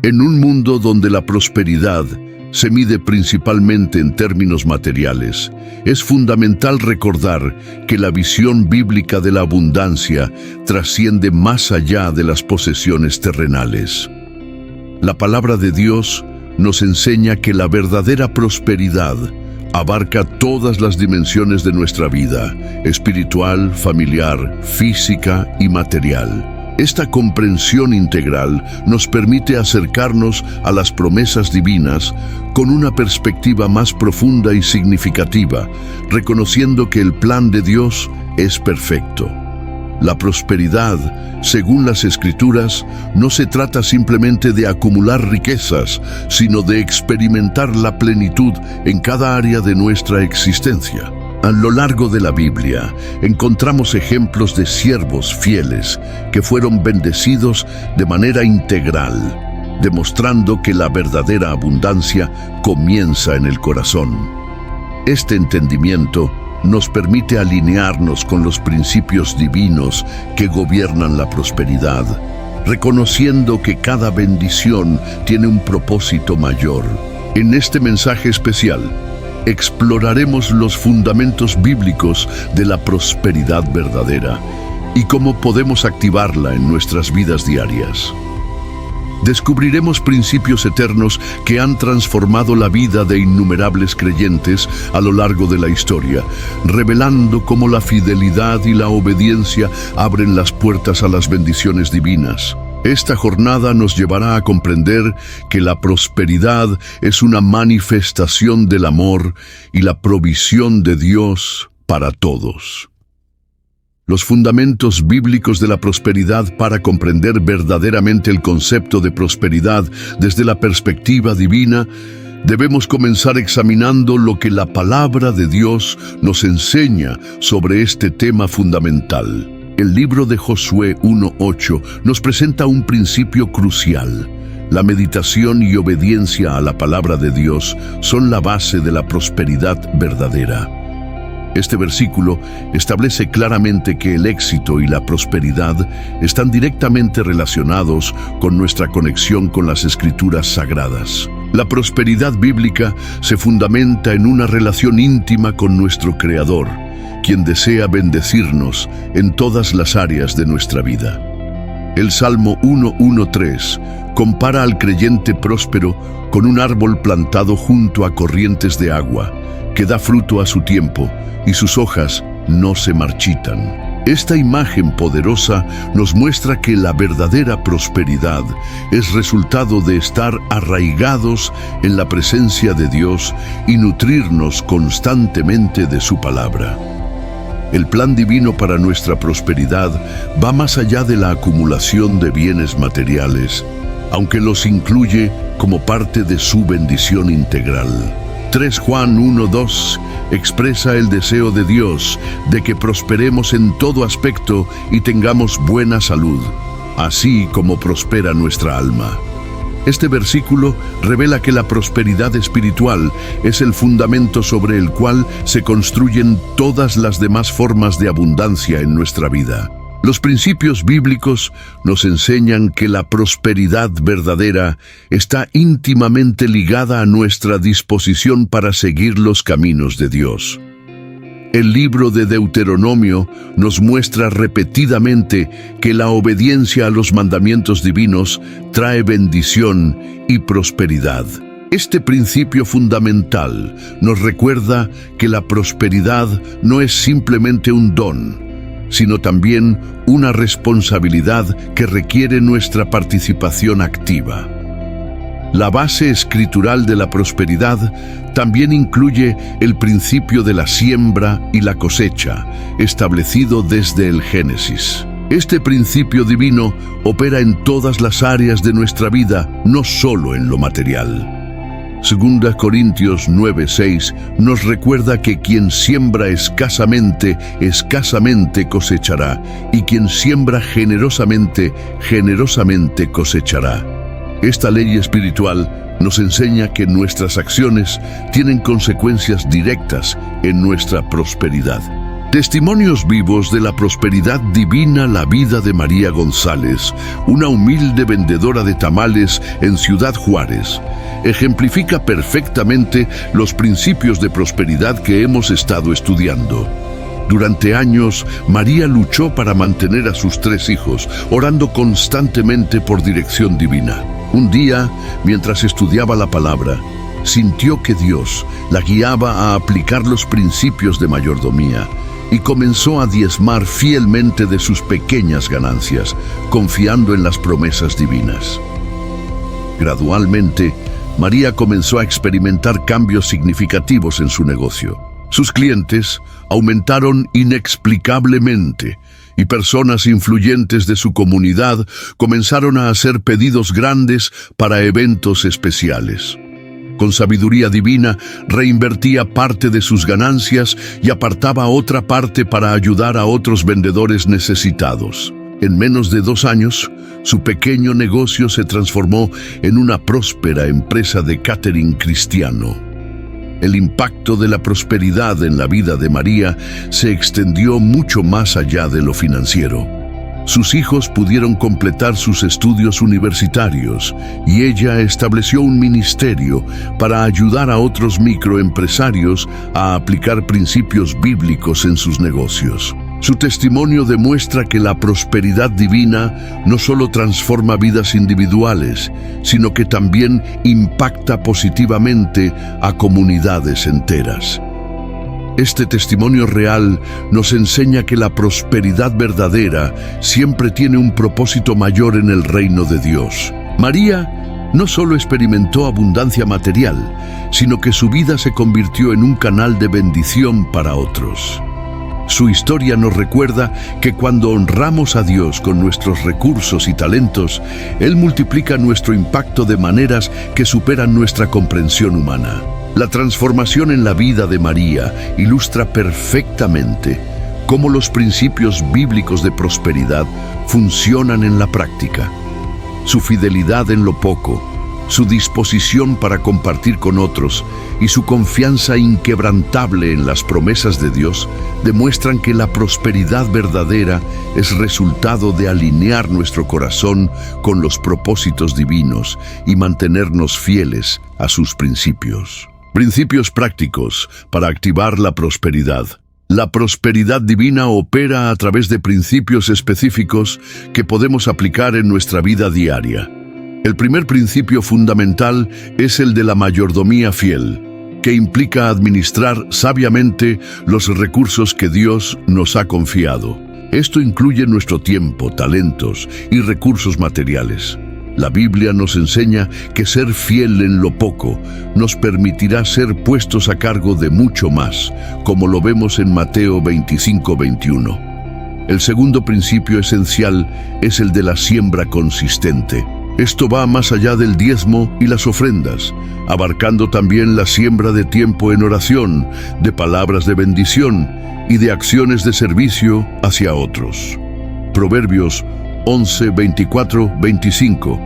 En un mundo donde la prosperidad se mide principalmente en términos materiales, es fundamental recordar que la visión bíblica de la abundancia trasciende más allá de las posesiones terrenales. La palabra de Dios nos enseña que la verdadera prosperidad abarca todas las dimensiones de nuestra vida, espiritual, familiar, física y material. Esta comprensión integral nos permite acercarnos a las promesas divinas con una perspectiva más profunda y significativa, reconociendo que el plan de Dios es perfecto. La prosperidad, según las Escrituras, no se trata simplemente de acumular riquezas, sino de experimentar la plenitud en cada área de nuestra existencia. A lo largo de la Biblia encontramos ejemplos de siervos fieles que fueron bendecidos de manera integral, demostrando que la verdadera abundancia comienza en el corazón. Este entendimiento nos permite alinearnos con los principios divinos que gobiernan la prosperidad, reconociendo que cada bendición tiene un propósito mayor. En este mensaje especial, exploraremos los fundamentos bíblicos de la prosperidad verdadera y cómo podemos activarla en nuestras vidas diarias. Descubriremos principios eternos que han transformado la vida de innumerables creyentes a lo largo de la historia, revelando cómo la fidelidad y la obediencia abren las puertas a las bendiciones divinas. Esta jornada nos llevará a comprender que la prosperidad es una manifestación del amor y la provisión de Dios para todos. Los fundamentos bíblicos de la prosperidad para comprender verdaderamente el concepto de prosperidad desde la perspectiva divina, debemos comenzar examinando lo que la palabra de Dios nos enseña sobre este tema fundamental. El libro de Josué 1:8 nos presenta un principio crucial. La meditación y obediencia a la palabra de Dios son la base de la prosperidad verdadera. Este versículo establece claramente que el éxito y la prosperidad están directamente relacionados con nuestra conexión con las Escrituras sagradas. La prosperidad bíblica se fundamenta en una relación íntima con nuestro Creador, quien desea bendecirnos en todas las áreas de nuestra vida. El Salmo 1:1-3 compara al creyente próspero con un árbol plantado junto a corrientes de agua, que da fruto a su tiempo y sus hojas no se marchitan. Esta imagen poderosa nos muestra que la verdadera prosperidad es resultado de estar arraigados en la presencia de Dios y nutrirnos constantemente de su palabra. El plan divino para nuestra prosperidad va más allá de la acumulación de bienes materiales, aunque los incluye como parte de su bendición integral. 3 Juan 1:2 expresa el deseo de Dios de que prosperemos en todo aspecto y tengamos buena salud, así como prospera nuestra alma. Este versículo revela que la prosperidad espiritual es el fundamento sobre el cual se construyen todas las demás formas de abundancia en nuestra vida. Los principios bíblicos nos enseñan que la prosperidad verdadera está íntimamente ligada a nuestra disposición para seguir los caminos de Dios. El libro de Deuteronomio nos muestra repetidamente que la obediencia a los mandamientos divinos trae bendición y prosperidad. Este principio fundamental nos recuerda que la prosperidad no es simplemente un don, sino también una responsabilidad que requiere nuestra participación activa. La base escritural de la prosperidad también incluye el principio de la siembra y la cosecha, establecido desde el Génesis. Este principio divino opera en todas las áreas de nuestra vida, no solo en lo material. 2 Corintios 9:6 nos recuerda que quien siembra escasamente, escasamente cosechará, y quien siembra generosamente, generosamente cosechará. Esta ley espiritual nos enseña que nuestras acciones tienen consecuencias directas en nuestra prosperidad. Testimonios vivos de la prosperidad divina, la vida de María González, una humilde vendedora de tamales en Ciudad Juárez, ejemplifica perfectamente los principios de prosperidad que hemos estado estudiando. Durante años, María luchó para mantener a sus 3 hijos, orando constantemente por dirección divina. Un día, mientras estudiaba la palabra, sintió que Dios la guiaba a aplicar los principios de mayordomía y comenzó a diezmar fielmente de sus pequeñas ganancias, confiando en las promesas divinas. Gradualmente, María comenzó a experimentar cambios significativos en su negocio. Sus clientes aumentaron inexplicablemente y personas influyentes de su comunidad comenzaron a hacer pedidos grandes para eventos especiales. Con sabiduría divina, reinvertía parte de sus ganancias y apartaba otra parte para ayudar a otros vendedores necesitados. En menos de 2 años, su pequeño negocio se transformó en una próspera empresa de catering cristiano. El impacto de la prosperidad en la vida de María se extendió mucho más allá de lo financiero. Sus hijos pudieron completar sus estudios universitarios y ella estableció un ministerio para ayudar a otros microempresarios a aplicar principios bíblicos en sus negocios. Su testimonio demuestra que la prosperidad divina no solo transforma vidas individuales, sino que también impacta positivamente a comunidades enteras. Este testimonio real nos enseña que la prosperidad verdadera siempre tiene un propósito mayor en el reino de Dios. María no solo experimentó abundancia material, sino que su vida se convirtió en un canal de bendición para otros. Su historia nos recuerda que cuando honramos a Dios con nuestros recursos y talentos, Él multiplica nuestro impacto de maneras que superan nuestra comprensión humana. La transformación en la vida de María ilustra perfectamente cómo los principios bíblicos de prosperidad funcionan en la práctica. Su fidelidad en lo poco, su disposición para compartir con otros y su confianza inquebrantable en las promesas de Dios demuestran que la prosperidad verdadera es resultado de alinear nuestro corazón con los propósitos divinos y mantenernos fieles a sus principios. Principios prácticos para activar la prosperidad. La prosperidad divina opera a través de principios específicos que podemos aplicar en nuestra vida diaria. El primer principio fundamental es el de la mayordomía fiel, que implica administrar sabiamente los recursos que Dios nos ha confiado. Esto incluye nuestro tiempo, talentos y recursos materiales. La Biblia nos enseña que ser fiel en lo poco nos permitirá ser puestos a cargo de mucho más, como lo vemos en Mateo 25:21. El segundo principio esencial es el de la siembra consistente. Esto va más allá del diezmo y las ofrendas, abarcando también la siembra de tiempo en oración, de palabras de bendición y de acciones de servicio hacia otros. Proverbios 11, 24, 25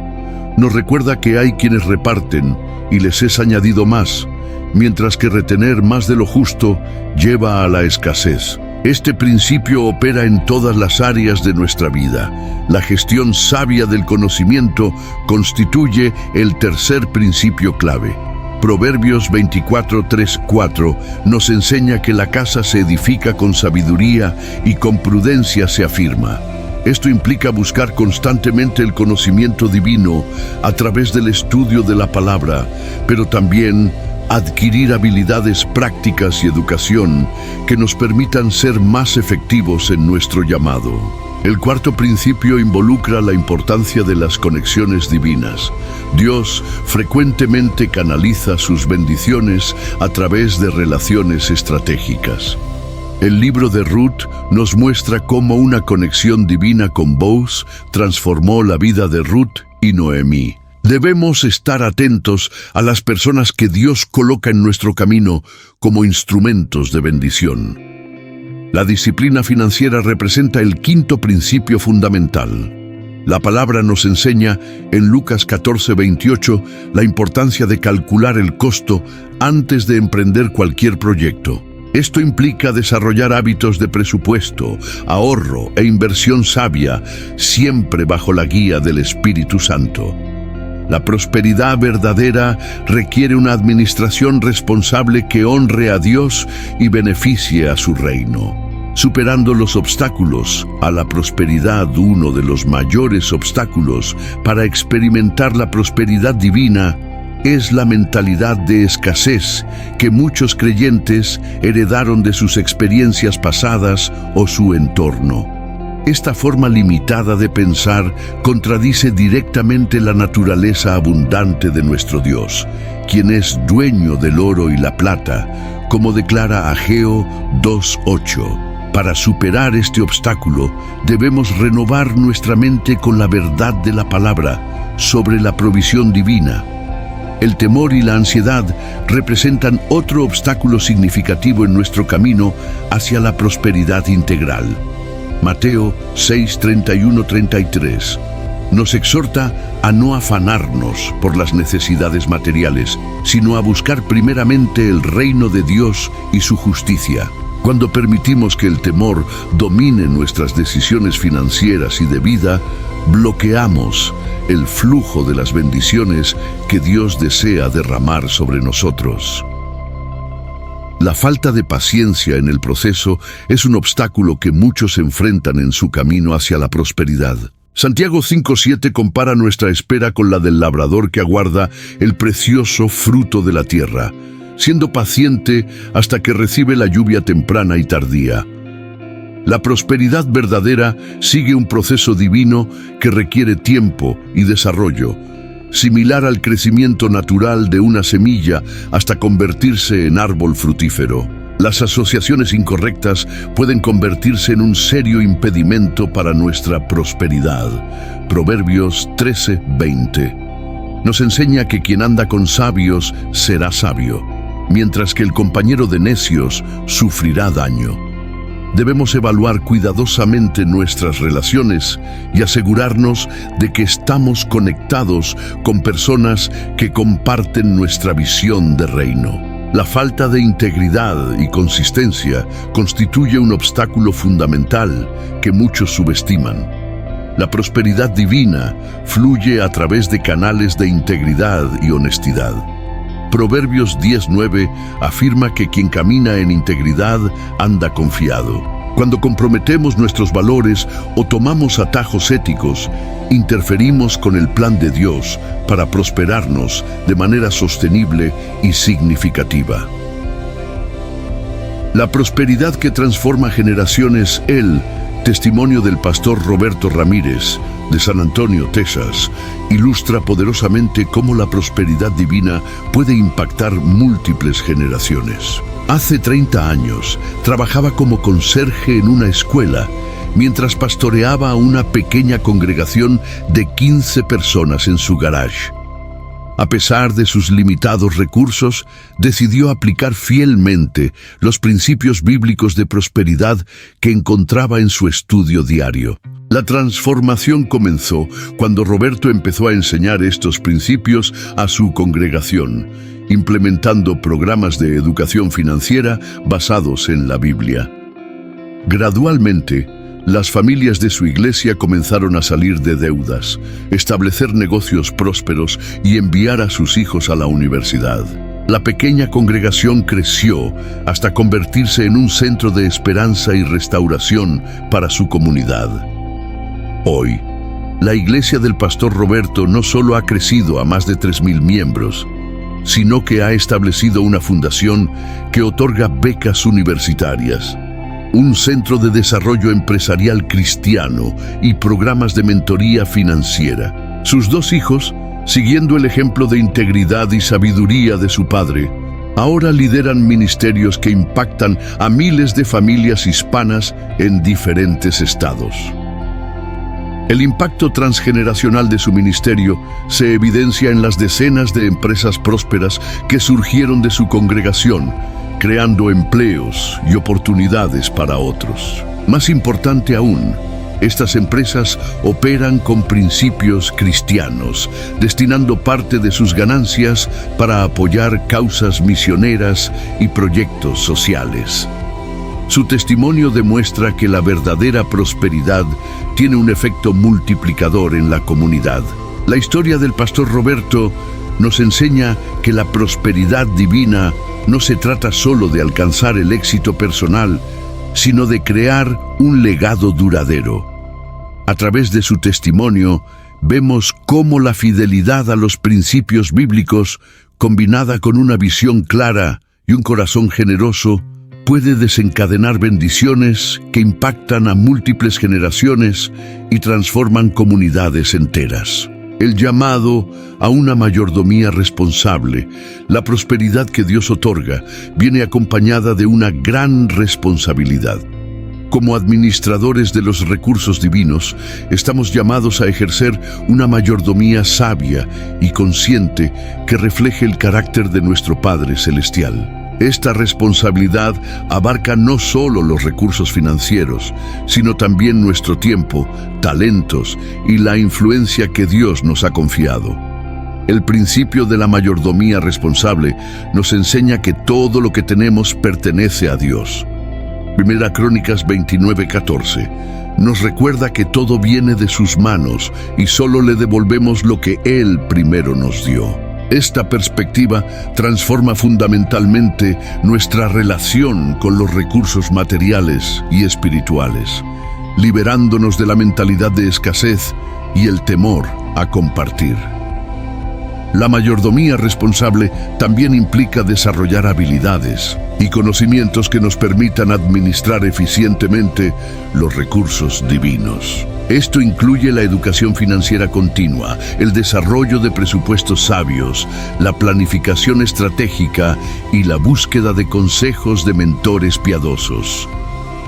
nos recuerda que hay quienes reparten y les es añadido más, mientras que retener más de lo justo lleva a la escasez. Este principio opera en todas las áreas de nuestra vida. La gestión sabia del conocimiento constituye el tercer principio clave. Proverbios 24, 3, 4 nos enseña que la casa se edifica con sabiduría y con prudencia se afirma. Esto implica buscar constantemente el conocimiento divino a través del estudio de la palabra, pero también adquirir habilidades prácticas y educación que nos permitan ser más efectivos en nuestro llamado. El cuarto principio involucra la importancia de las conexiones divinas. Dios frecuentemente canaliza sus bendiciones a través de relaciones estratégicas. El libro de Ruth nos muestra cómo una conexión divina con Boaz transformó la vida de Ruth y Noemí. Debemos estar atentos a las personas que Dios coloca en nuestro camino como instrumentos de bendición. La disciplina financiera representa el quinto principio fundamental. La palabra nos enseña en Lucas 14:28 la importancia de calcular el costo antes de emprender cualquier proyecto. Esto implica desarrollar hábitos de presupuesto, ahorro e inversión sabia, siempre bajo la guía del Espíritu Santo. La prosperidad verdadera requiere una administración responsable que honre a Dios y beneficie a su reino. Superando los obstáculos a la prosperidad, uno de los mayores obstáculos para experimentar la prosperidad divina es la mentalidad de escasez que muchos creyentes heredaron de sus experiencias pasadas o su entorno. Esta forma limitada de pensar contradice directamente la naturaleza abundante de nuestro Dios, quien es dueño del oro y la plata, como declara Ageo 2:8. Para superar este obstáculo, debemos renovar nuestra mente con la verdad de la palabra sobre la provisión divina. El temor y la ansiedad representan otro obstáculo significativo en nuestro camino hacia la prosperidad integral. Mateo 6:31-33 nos exhorta a no afanarnos por las necesidades materiales, sino a buscar primeramente el reino de Dios y su justicia. Cuando permitimos que el temor domine nuestras decisiones financieras y de vida, bloqueamos el flujo de las bendiciones que Dios desea derramar sobre nosotros. La falta de paciencia en el proceso es un obstáculo que muchos enfrentan en su camino hacia la prosperidad. Santiago 5:7 compara nuestra espera con la del labrador que aguarda el precioso fruto de la tierra, siendo paciente hasta que recibe la lluvia temprana y tardía. La prosperidad verdadera sigue un proceso divino que requiere tiempo y desarrollo, similar al crecimiento natural de una semilla hasta convertirse en árbol frutífero. Las asociaciones incorrectas pueden convertirse en un serio impedimento para nuestra prosperidad. Proverbios 13:20 nos enseña que quien anda con sabios será sabio, mientras que el compañero de necios sufrirá daño. Debemos evaluar cuidadosamente nuestras relaciones y asegurarnos de que estamos conectados con personas que comparten nuestra visión de reino. La falta de integridad y consistencia constituye un obstáculo fundamental que muchos subestiman. La prosperidad divina fluye a través de canales de integridad y honestidad. Proverbios 10:9 afirma que quien camina en integridad anda confiado. Cuando comprometemos nuestros valores o tomamos atajos éticos, interferimos con el plan de Dios para prosperarnos de manera sostenible y significativa. La prosperidad que transforma generaciones, el testimonio del pastor Roberto Ramírez, de San Antonio, Texas, ilustra poderosamente cómo la prosperidad divina puede impactar múltiples generaciones. Hace 30 años, trabajaba como conserje en una escuela, mientras pastoreaba a una pequeña congregación de 15 personas en su garage. A pesar de sus limitados recursos, decidió aplicar fielmente los principios bíblicos de prosperidad que encontraba en su estudio diario. La transformación comenzó cuando Roberto empezó a enseñar estos principios a su congregación, implementando programas de educación financiera basados en la Biblia. Gradualmente, las familias de su iglesia comenzaron a salir de deudas, establecer negocios prósperos y enviar a sus hijos a la universidad. La pequeña congregación creció hasta convertirse en un centro de esperanza y restauración para su comunidad. Hoy, la iglesia del pastor Roberto no solo ha crecido a más de 3,000 miembros, sino que ha establecido una fundación que otorga becas universitarias, un centro de desarrollo empresarial cristiano y programas de mentoría financiera. Sus 2 hijos, siguiendo el ejemplo de integridad y sabiduría de su padre, ahora lideran ministerios que impactan a miles de familias hispanas en diferentes estados. El impacto transgeneracional de su ministerio se evidencia en las decenas de empresas prósperas que surgieron de su congregación, creando empleos y oportunidades para otros. Más importante aún, Estas empresas operan con principios cristianos, destinando parte de sus ganancias para apoyar causas misioneras y proyectos sociales. Su testimonio demuestra que la verdadera prosperidad tiene un efecto multiplicador en la comunidad. La historia del pastor Roberto nos enseña que la prosperidad divina no se trata solo de alcanzar el éxito personal, sino de crear un legado duradero. A través de su testimonio, vemos cómo la fidelidad a los principios bíblicos, combinada con una visión clara y un corazón generoso, puede desencadenar bendiciones que impactan a múltiples generaciones y transforman comunidades enteras. El llamado a una mayordomía responsable, la prosperidad que Dios otorga, viene acompañada de una gran responsabilidad. Como administradores de los recursos divinos, estamos llamados a ejercer una mayordomía sabia y consciente que refleje el carácter de nuestro Padre Celestial. Esta responsabilidad abarca no solo los recursos financieros, sino también nuestro tiempo, talentos y la influencia que Dios nos ha confiado. El principio de la mayordomía responsable nos enseña que todo lo que tenemos pertenece a Dios. Primera Crónicas 29:14 nos recuerda que todo viene de sus manos y solo le devolvemos lo que Él primero nos dio. Esta perspectiva transforma fundamentalmente nuestra relación con los recursos materiales y espirituales, liberándonos de la mentalidad de escasez y el temor a compartir. La mayordomía responsable también implica desarrollar habilidades y conocimientos que nos permitan administrar eficientemente los recursos divinos. Esto incluye la educación financiera continua, el desarrollo de presupuestos sabios, la planificación estratégica y la búsqueda de consejos de mentores piadosos.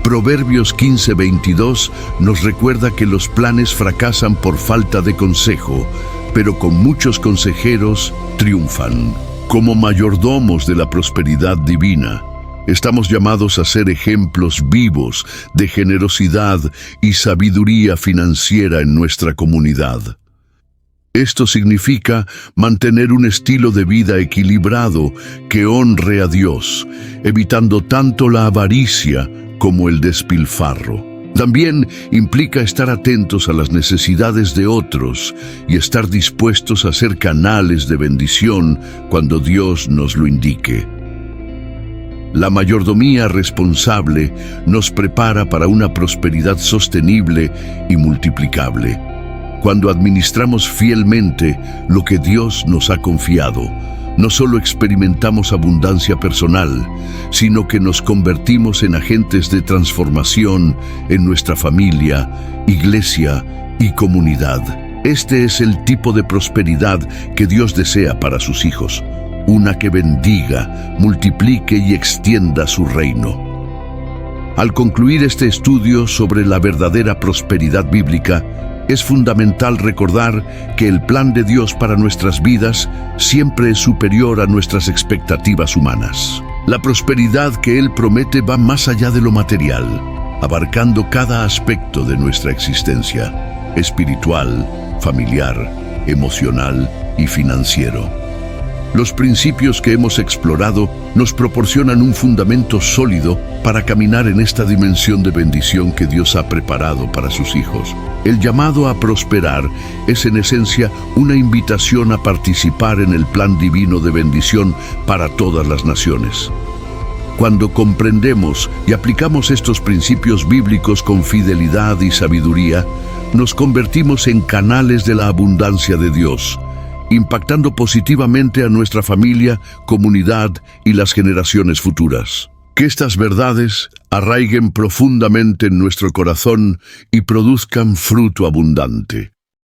Proverbios 15:22 nos recuerda que los planes fracasan por falta de consejo, pero con muchos consejeros triunfan. Como mayordomos de la prosperidad divina, estamos llamados a ser ejemplos vivos de generosidad y sabiduría financiera en nuestra comunidad. Esto significa mantener un estilo de vida equilibrado que honre a Dios, evitando tanto la avaricia como el despilfarro. También implica estar atentos a las necesidades de otros y estar dispuestos a ser canales de bendición cuando Dios nos lo indique. La mayordomía responsable nos prepara para una prosperidad sostenible y multiplicable. Cuando administramos fielmente lo que Dios nos ha confiado, no solo experimentamos abundancia personal, sino que nos convertimos en agentes de transformación en nuestra familia, iglesia y comunidad. Este es el tipo de prosperidad que Dios desea para sus hijos, una que bendiga, multiplique y extienda su reino. Al concluir este estudio sobre la verdadera prosperidad bíblica, es fundamental recordar que el plan de Dios para nuestras vidas siempre es superior a nuestras expectativas humanas. La prosperidad que Él promete va más allá de lo material, abarcando cada aspecto de nuestra existencia, espiritual, familiar, emocional y financiero. Los principios que hemos explorado nos proporcionan un fundamento sólido para caminar en esta dimensión de bendición que Dios ha preparado para sus hijos. El llamado a prosperar es en esencia una invitación a participar en el plan divino de bendición para todas las naciones. Cuando comprendemos y aplicamos estos principios bíblicos con fidelidad y sabiduría, nos convertimos en canales de la abundancia de Dios, impactando positivamente a nuestra familia, comunidad y las generaciones futuras. Que estas verdades arraiguen profundamente en nuestro corazón y produzcan fruto abundante.